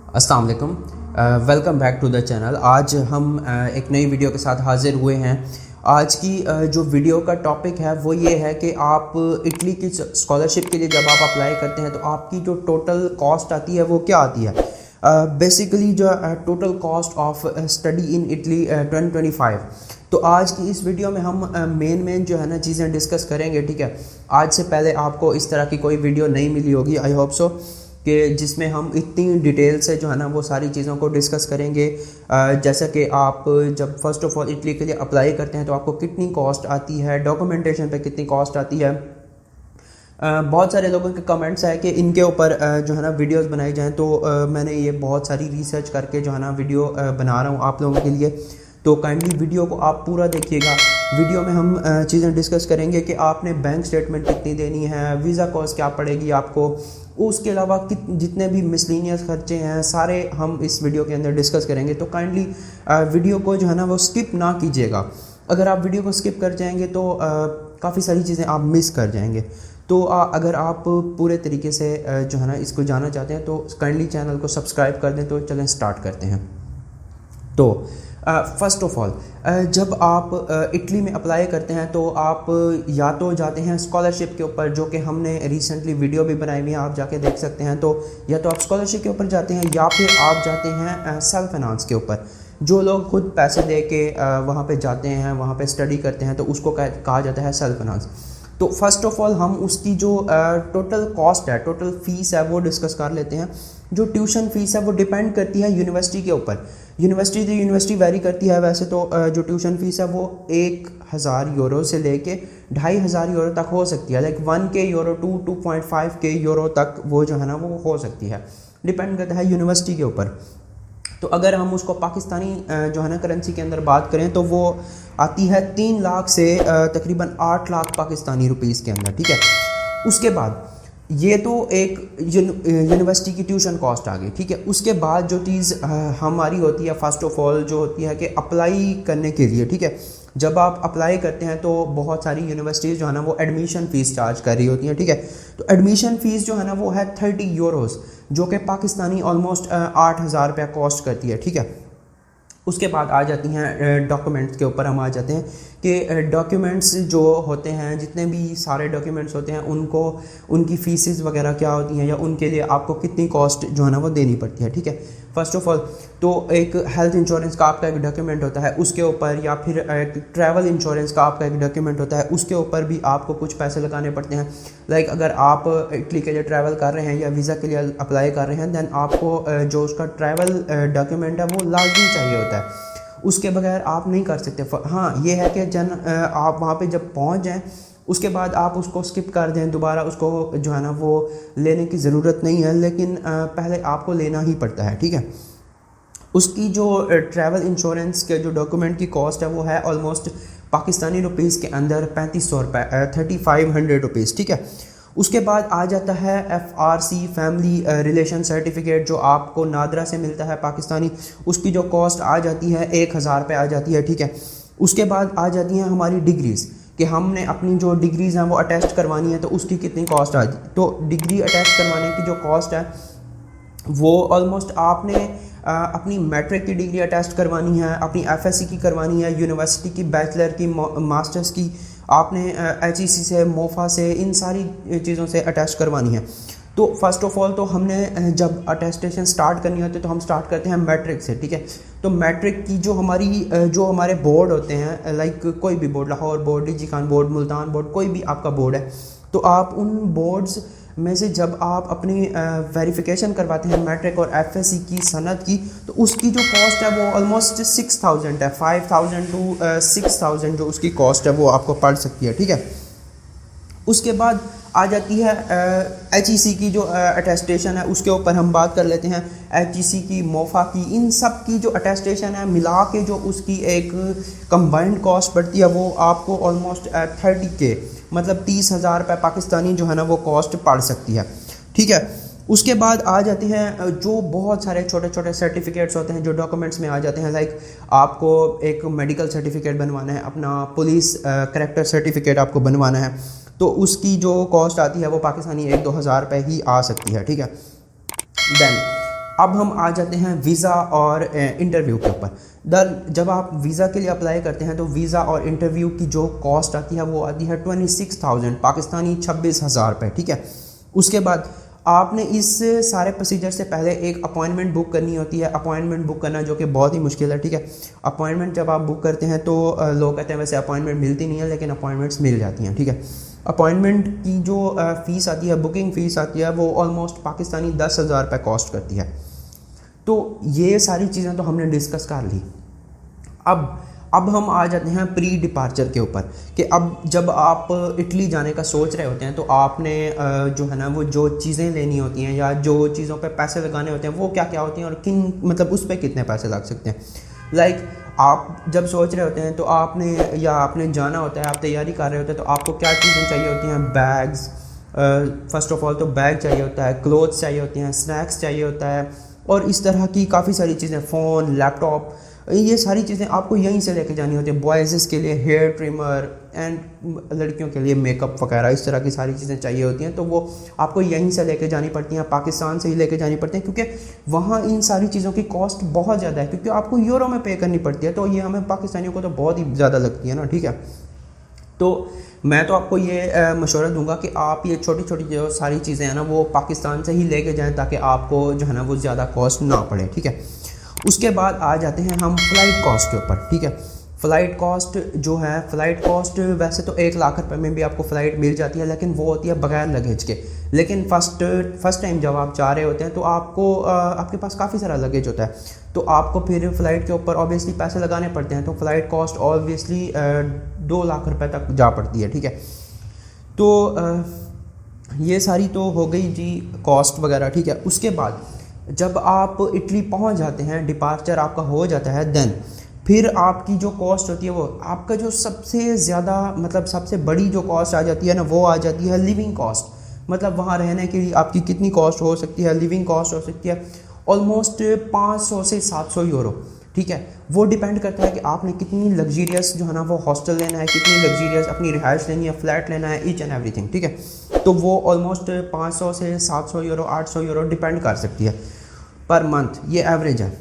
अस्सलाम वालेकुम, welcome back to the channel. आज हम एक नई वीडियो के साथ हाज़िर हुए हैं। आज की जो वीडियो का टॉपिक है वो ये है कि आप इटली की स्कॉलरशिप के लिए जब आप अप्लाई करते हैं तो आपकी जो टोटल कॉस्ट आती है वो क्या आती है। बेसिकली जो total cost of study in Italy 2025। तो आज की इस वीडियो में हम मेन जो है ना चीज़ें डिस्कस करेंगे। ठीक है, आज से पहले आपको इस तरह की कोई वीडियो नहीं मिली होगी, आई होप सो, कि जिसमें हम इतनी डिटेल से जो है ना वो सारी चीज़ों को डिस्कस करेंगे। जैसा कि आप जब फर्स्ट ऑफ ऑल इटली के लिए अप्लाई करते हैं तो आपको कितनी कॉस्ट आती है, डॉक्यूमेंटेशन पे कितनी कॉस्ट आती है। बहुत सारे लोगों के कमेंट्स है कि इनके ऊपर जो है ना वीडियोस बनाई जाएं, तो मैंने ये बहुत सारी रिसर्च करके जो है ना वीडियो बना रहा हूँ आप लोगों के लिए। तो काइंडली वीडियो को आप पूरा देखिएगा। वीडियो में हम चीज़ें डिस्कस करेंगे कि आपने बैंक स्टेटमेंट कितनी देनी है, वीज़ा कॉस्ट क्या पड़ेगी आपको, उसके अलावा जितने भी मिसलिनियस खर्चे हैं सारे हम इस वीडियो के अंदर डिस्कस करेंगे। तो काइंडली वीडियो को जो है ना वो स्किप ना कीजिएगा। अगर आप वीडियो को स्किप कर जाएंगे तो काफ़ी सारी चीज़ें आप मिस कर जाएंगे। तो अगर आप पूरे तरीके से जो है ना इसको जानना चाहते हैं तो काइंडली चैनल को सब्सक्राइब कर दें। तो चलें स्टार्ट करते हैं। तो फ़र्स्ट ऑफ ऑल जब आप इटली में अप्लाई करते हैं तो आप या तो जाते हैं स्कॉलरशिप के ऊपर, जो कि हमने रिसेंटली वीडियो भी बनाई हुई है, आप जाके देख सकते हैं। तो या तो आप स्कॉलरशिप के ऊपर जाते हैं या फिर आप जाते हैं सेल्फ फाइनेंस के ऊपर। जो लोग खुद पैसे दे के वहाँ पे जाते हैं, वहाँ पे स्टडी करते हैं, तो उसको कहा जाता है सेल्फ फाइनेंस। तो फर्स्ट ऑफ ऑल हम उसकी जो टोटल कॉस्ट है, टोटल फ़ीस है, वो डिस्कस कर लेते हैं। जो ट्यूशन फ़ीस है वो डिपेंड करती है यूनिवर्सिटी के ऊपर। यूनिवर्सिटी वेरी करती है। वैसे तो जो ट्यूशन फ़ीस है वो 1000 यूरो से लेके 2500 यूरो तक हो सकती है। Like 1K euro to 2.5K euro तक वो जो है ना वो हो सकती है, डिपेंड करता है यूनिवर्सिटी के ऊपर। तो अगर हम उसको पाकिस्तानी जो है ना करेंसी के अंदर बात करें तो वो आती है 3 लाख से तकरीबन 8 लाख पाकिस्तानी रुपीस के अंदर। ठीक है, उसके बाद ये तो एक यूनिवर्सिटी की ट्यूशन कॉस्ट आ गई। ठीक है, उसके बाद जो चीज़ हमारी होती है फर्स्ट ऑफ ऑल जो होती है कि अप्लाई करने के लिए। ठीक है, जब आप अप्लाई करते हैं तो बहुत सारी यूनिवर्सिटीज़ जो है ना वो एडमिशन फ़ीस चार्ज कर रही होती हैं। ठीक है, तो एडमिशन फ़ीस जो है ना वो है 30 यूरोस, जो कि पाकिस्तानी ऑलमोस्ट 8000 रुपया कॉस्ट करती है। ठीक है, उसके बाद आ जाती हैं डॉक्यूमेंट्स के ऊपर। हम आ जाते हैं कि डॉक्यूमेंट्स जो होते हैं, जितने भी सारे डॉक्यूमेंट्स होते हैं, उनको उनकी फ़ीसेस वगैरह क्या होती हैं या उनके लिए आपको कितनी कॉस्ट जो है ना वो देनी पड़ती है। ठीक है, फ़र्स्ट ऑफ ऑल तो एक हेल्थ इंश्योरेंस का आपका एक डॉक्यूमेंट होता है उसके ऊपर, या फिर एक ट्रैवल इंश्योरेंस का आपका एक डॉक्यूमेंट होता है उसके ऊपर भी आपको कुछ पैसे लगाने पड़ते हैं। लाइक अगर आप इटली के लिए ट्रैवल कर रहे हैं या वीज़ा के लिए अप्लाई कर रहे हैं, दैन आपको जो उसका ट्रैवल डॉक्यूमेंट है वो लाजमी चाहिए होता है, उसके बगैर आप नहीं कर सकते। हाँ, ये है कि आप वहाँ पे जब पहुँच जाएँ उसके बाद आप उसको स्किप कर दें, दोबारा उसको जो है ना वो लेने की ज़रूरत नहीं है, लेकिन पहले आपको लेना ही पड़ता है। ठीक है, उसकी जो ट्रैवल इंश्योरेंस के जो डॉक्यूमेंट की कॉस्ट है वो है ऑलमोस्ट पाकिस्तानी रुपीज़ के अंदर 3500 रुपये, 3500 रुपीज़। ठीक है, उसके बाद आ जाता है FRC फैमिली रिलेशन सर्टिफिकेट, जो आपको नादरा से मिलता है पाकिस्तानी। उसकी जो कॉस्ट आ जाती है 1000 रुपये आ जाती है। ठीक है, उसके बाद आ जाती हैं हमारी डिग्रीज़, कि हमने अपनी जो डिग्रीज़ हैं वो अटेस्ट करवानी है, तो उसकी कितनी कॉस्ट आ जाती। तो डिग्री अटेस्ट करवाने की जो कॉस्ट है वो ऑलमोस्ट आपने अपनी मैट्रिक की डिग्री अटेस्ट करवानी है, अपनी FSC की करवानी है, यूनिवर्सिटी की बैचलर की, मास्टर्स की आपने HEC से, मोफा से, इन सारी चीज़ों से अटेस्ट करवानी है। तो फर्स्ट ऑफ ऑल तो हमने जब अटेस्टेशन स्टार्ट करनी होती है तो हम स्टार्ट करते हैं मैट्रिक से। ठीक है, तो मैट्रिक की जो हमारे बोर्ड होते हैं, लाइक कोई भी board, Lahore board, DG Khan board, Multan board, कोई भी आपका बोर्ड है, तो आप उन बोर्ड्स में से जब आप अपनी वेरिफिकेशन करवाते हैं मैट्रिक और FSC की सनद की, तो उसकी जो कॉस्ट है वो ऑलमोस्ट 6000 है। 5000 टू 6000 जो उसकी कॉस्ट है वो आपको पड़ सकती है। ठीक है, उसके बाद आ जाती है HEC की जो अटेस्टेशन है, उसके ऊपर हम बात कर लेते हैं। HEC की, मोफा की, इन सब की जो अटेस्टेशन है मिला के जो उसकी एक कंबाइंड कॉस्ट पड़ती है वो आपको ऑलमोस्ट 30K, मतलब 30,000 रुपये पाकिस्तानी जो है ना वो कॉस्ट पड़ सकती है। ठीक है, उसके बाद आ जाते हैं जो बहुत सारे छोटे छोटे सर्टिफिकेट्स होते हैं जो डॉक्यूमेंट्स में आ जाते हैं। लाइक आपको एक मेडिकल सर्टिफिकेट बनवाना है, अपना पुलिस करैक्टर सर्टिफिकेट आपको बनवाना है, तो उसकी जो कॉस्ट आती है वो पाकिस्तानी 1-2 हज़ार रुपये ही आ सकती है। ठीक है, देन अब हम आ जाते हैं वीज़ा और इंटरव्यू के ऊपर। जब आप वीज़ा के लिए अप्लाई करते हैं तो वीज़ा और इंटरव्यू की जो कॉस्ट आती है वो आती है 26,000 पाकिस्तानी, 26,000 रुपये, ठीक है। उसके बाद आपने इस सारे प्रोसीजर से पहले एक अपॉइंटमेंट बुक करनी होती है। अपॉइंटमेंट बुक करना जो कि बहुत ही मुश्किल है, ठीक है। अपॉइंटमेंट जब आप बुक करते हैं तो लोग कहते हैं वैसे अपॉइंटमेंट मिलती नहीं है, लेकिन अपॉइंटमेंट्स मिल जाती हैं, ठीक है। अपॉइंटमेंट की जो फ़ीस आती है, बुकिंग फ़ीस आती है, वो ऑलमोस्ट पाकिस्तानी 10,000 रुपये कॉस्ट करती है। तो ये सारी चीज़ें तो हमने डिस्कस कर ली। अब हम आ जाते हैं प्री डिपार्चर के ऊपर कि अब जब आप इटली जाने का सोच रहे होते हैं तो आपने जो है ना वो जो चीज़ें लेनी होती हैं या जो चीज़ों पे पैसे लगाने होते हैं वो क्या क्या होती हैं और किन मतलब उस पर कितने पैसे लग सकते हैं। लाइक आप जब सोच रहे होते हैं तो आपने जाना होता है, आप तैयारी कर रहे होते हैं, तो आपको क्या चीज़ें चाहिए होती हैं? बैग्स, फ़र्स्ट ऑफ ऑल तो बैग चाहिए होता है, क्लोथ्स चाहिए होती हैं, स्नैक्स चाहिए होता है और इस तरह की काफ़ी सारी चीज़ें, फ़ोन, लैपटॉप, ये सारी चीज़ें आपको यहीं से लेके जानी होती है। बॉयज़ के लिए हेयर ट्रिमर एंड लड़कियों के लिए मेकअप वगैरह, इस तरह की सारी चीज़ें चाहिए होती हैं, तो वो आपको यहीं से लेके जानी पड़ती हैं, पाकिस्तान से ही लेके जानी पड़ती हैं, क्योंकि वहाँ इन सारी चीज़ों की कॉस्ट बहुत ज़्यादा है, क्योंकि आपको यूरो में पे करनी पड़ती है। तो ये हमें पाकिस्तानियों को तो बहुत ही ज़्यादा लगती है ना, ठीक है। तो मैं तो आपको ये मशवरा दूंगा कि आप ये छोटी छोटी जो सारी चीज़ें हैं ना वो पाकिस्तान से ही लेके जाएं, ताकि आपको जो है ना वो ज़्यादा कॉस्ट ना पड़े, ठीक है। उसके बाद आ जाते हैं हम फ़्लाइट कॉस्ट के ऊपर, ठीक है। फ़्लाइट कॉस्ट जो है, फ़्लाइट कॉस्ट वैसे तो 1 लाख रुपए में भी आपको फ़्लाइट मिल जाती है, लेकिन वो होती है बगैर लगेज के। लेकिन फर्स्ट टाइम जब आप जा रहे होते हैं तो आपके पास काफ़ी सारा लगेज होता है, तो आपको फिर फ़्लाइट के ऊपर ऑब्वियसली पैसे लगाने पड़ते हैं। तो फ़्लाइट कॉस्ट ऑब्वियसली 2 लाख रुपए तक जा पड़ती है, ठीक है। तो ये सारी तो हो गई जी कॉस्ट वगैरह, ठीक है। उसके बाद जब आप इटली पहुंच जाते हैं, डिपार्चर आपका हो जाता है, देन फिर आपकी जो कॉस्ट होती है वो आपका जो सबसे ज़्यादा मतलब सबसे बड़ी जो कॉस्ट आ जाती है ना वो आ जाती है लिविंग कॉस्ट। मतलब वहाँ रहने के लिए आपकी कितनी कॉस्ट हो सकती है? लिविंग कॉस्ट हो सकती है ऑलमोस्ट 500 से 700 यूरो, ठीक है। वो डिपेंड करता है कि आपने कितनी लग्जीरियस जो है ना वो हॉस्टल लेना है, कितनी लग्जीरियस अपनी रिहाइश लेनी है, फ्लैट लेना है, ईच एंड एवरीथिंग, ठीक है। तो वो ऑलमोस्ट 500 से 700 यूरो, 800 यूरो डिपेंड कर सकती है पर मंथ, ये एवरेज है।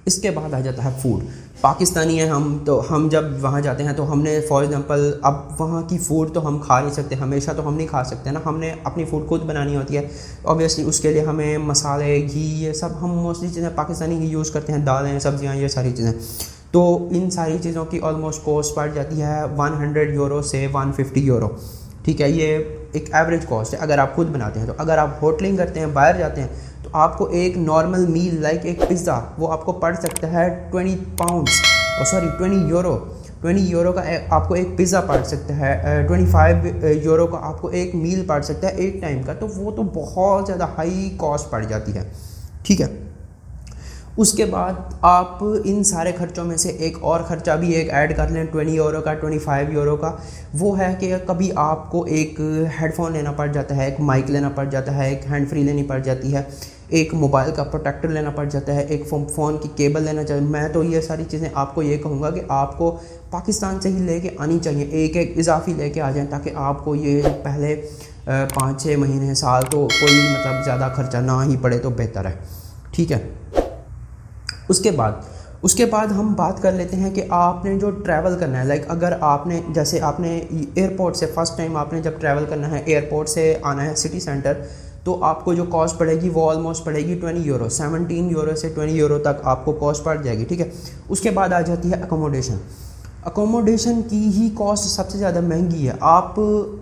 इसके बाद आ जाता है फूड। पाकिस्तानी है हम, तो हम जब वहाँ जाते हैं तो हमने फॉर एग्जांपल अब वहाँ की फ़ूड तो हम खा नहीं सकते, हमेशा तो हम नहीं खा सकते ना, हमने अपनी फ़ूड खुद बनानी होती है ऑब्वियसली। उसके लिए हमें मसाले, घी, ये सब हम मोस्टली चीज़ें पाकिस्तानी ही यूज़ करते हैं, दालें, सब्जियाँ, ये सारी चीज़ें। तो इन सारी चीज़ों की ऑलमोस्ट कॉस्ट पड़ जाती है 100 यूरो से 150 यूरो, ठीक है। ये एक एवरेज कॉस्ट है अगर आप खुद बनाते हैं। तो अगर आप होटलिंग करते हैं, बाहर जाते हैं, तो आपको एक नॉर्मल मील लाइक एक पिज़्ज़ा वो आपको पड़ सकता है 20 यूरो। 20 यूरो का आपको एक पिज़्ज़ा पड़ सकता है, 25 यूरो का आपको एक मील पड़ सकता है एक टाइम का। तो वो तो बहुत ज़्यादा हाई कॉस्ट पड़ जाती है, ठीक है। उसके बाद आप इन सारे खर्चों में से एक और ख़र्चा भी एक ऐड कर लें 20 यूरो का, 25 यूरो का। वो है कि कभी आपको एक हेडफोन लेना पड़ जाता है, एक माइक लेना पड़ जाता है, एक हैंड फ्री लेनी पड़ जाती है, एक मोबाइल का प्रोटेक्टर लेना पड़ जाता है, एक फ़ोन की केबल लेना चाहिए। मैं तो ये सारी चीज़ें आपको ये कहूँगा कि आपको पाकिस्तान से ही लेके आनी चाहिए, एक एक इजाफी लेके आ जाएँ, ताकि आपको ये पहले 5-6 महीने, साल तो कोई मतलब ज़्यादा खर्चा ना ही पड़े तो बेहतर है, ठीक है। उसके बाद हम बात कर लेते हैं कि आपने जो ट्रैवल करना है, लाइक अगर आपने जैसे आपने एयरपोर्ट से फर्स्ट टाइम आपने जब ट्रैवल करना है, एयरपोर्ट से आना है सिटी सेंटर, तो आपको जो कॉस्ट पड़ेगी वो ऑलमोस्ट पड़ेगी 20 यूरो, 17 यूरो से 20 यूरो तक आपको कॉस्ट पड़ जाएगी, ठीक है। उसके बाद आ जाती है अकोमोडेशन की ही कॉस्ट सबसे ज़्यादा महंगी है। आप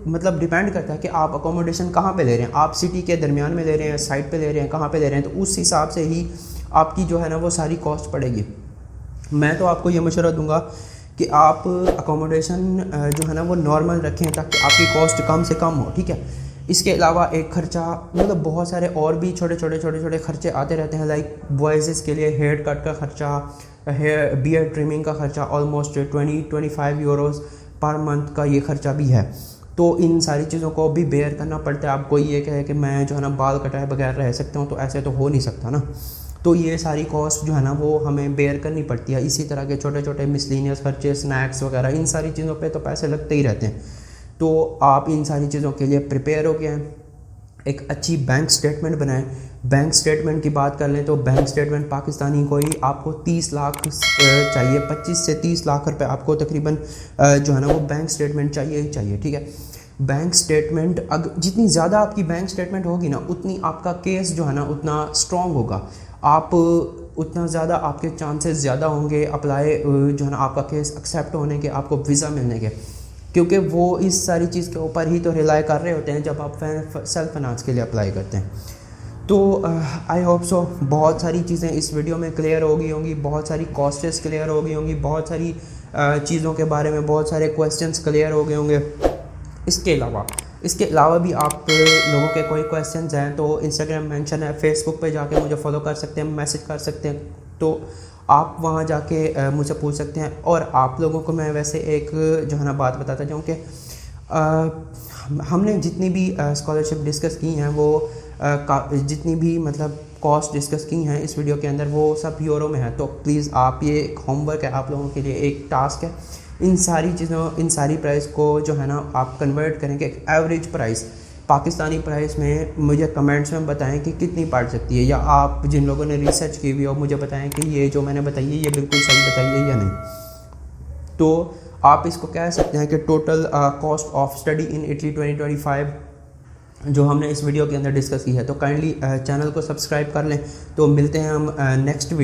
मतलब डिपेंड करता है कि आप अकोमोडेशन कहाँ पे ले रहे हैं, आप सिटी के दरमियान में ले रहे हैं, साइड पे ले रहे हैं, कहाँ पे ले रहे हैं, तो उस हिसाब से ही आपकी जो है ना वो सारी कॉस्ट पड़ेगी। मैं तो आपको ये मशवरा दूंगा कि आप अकोमोडेशन जो है ना वो नॉर्मल रखें, ताकि आपकी कॉस्ट कम से कम हो, ठीक है। इसके अलावा एक खर्चा मतलब बहुत सारे और भी छोटे छोटे खर्चे आते रहते हैं, लाइक बॉयज़ के लिए हेयर कट का खर्चा, हेयर बियर्ड ट्रिमिंग का खर्चा ऑलमोस्ट 20-25 यूरोज़ पर मंथ का ये खर्चा भी है। तो इन सारी चीज़ों को भी बेयर करना पड़ता है। आप कोई ये कहे कि मैं जो है ना बाल कटाए बगैर रह सकता हूँ, तो ऐसे तो हो नहीं सकता ना। तो ये सारी कॉस्ट जो है ना वो हमें बेयर करनी पड़ती है। इसी तरह के छोटे छोटे मिसलिनियस खर्चे, स्नैक्स वगैरह, इन सारी चीज़ों पे तो पैसे लगते ही रहते हैं। तो आप इन सारी चीज़ों के लिए प्रिपेयर हो गए हैं, एक अच्छी बैंक स्टेटमेंट बनाएं। बैंक स्टेटमेंट की बात कर लें तो बैंक स्टेटमेंट पाकिस्तानी कोई आपको 30 लाख चाहिए, 25 से 30 लाख रुपए आपको तकरीबन जो है ना वो बैंक स्टेटमेंट चाहिए ही चाहिए, ठीक है। बैंक स्टेटमेंट अगर जितनी ज़्यादा आपकी बैंक स्टेटमेंट होगी ना, उतनी आपका केस जो है ना उतना स्ट्रॉन्ग होगा, आप उतना ज़्यादा आपके चांसेस ज़्यादा होंगे अप्लाई जो है ना आपका केस एक्सेप्ट होने के, आपको वीज़ा मिलने के, क्योंकि वो इस सारी चीज़ के ऊपर ही तो रिलाई कर रहे होते हैं जब आप सेल्फ फाइनेंस के लिए अप्लाई करते हैं। तो आई होप सो बहुत सारी चीज़ें इस वीडियो में क्लियर हो गई होंगी, बहुत सारी कॉस्टेस क्लियर हो गई होंगी, बहुत सारी चीज़ों के बारे में बहुत सारे क्वेश्चंस क्लियर हो गए होंगे। इसके अलावा भी आप लोगों के कोई क्वेश्चंस हैं तो इंस्टाग्राम मेंशन है, फेसबुक पे जाके मुझे फॉलो कर सकते हैं, मैसेज कर सकते हैं, तो आप वहाँ जाके मुझसे पूछ सकते हैं। और आप लोगों को मैं वैसे एक जो है ना बात बताता जाऊँ कि हमने जितनी भी स्कॉलरशिप डिस्कस की हैं वो जितनी भी मतलब कॉस्ट डिस्कस की हैं इस वीडियो के अंदर वो सब यूरो में है। तो प्लीज़ आप ये एक होमवर्क है आप लोगों के लिए, एक टास्क है, इन सारी चीज़ों इन सारी प्राइस को जो है ना आप कन्वर्ट करेंगे एक एवरेज प्राइस पाकिस्तानी प्राइस में। मुझे कमेंट्स में बताएं कि कितनी पड़ सकती है, या आप जिन लोगों ने रिसर्च की हुई हो मुझे बताएं कि ये जो मैंने बताई है ये बिल्कुल सही बताई है या नहीं। तो आप इसको कह सकते हैं कि total cost of study in Italy 2025 जो हमने इस वीडियो के अंदर डिस्कस की है। तो काइंडली चैनल को सब्सक्राइब कर लें। तो मिलते हैं हम नेक्स्ट वीडियो।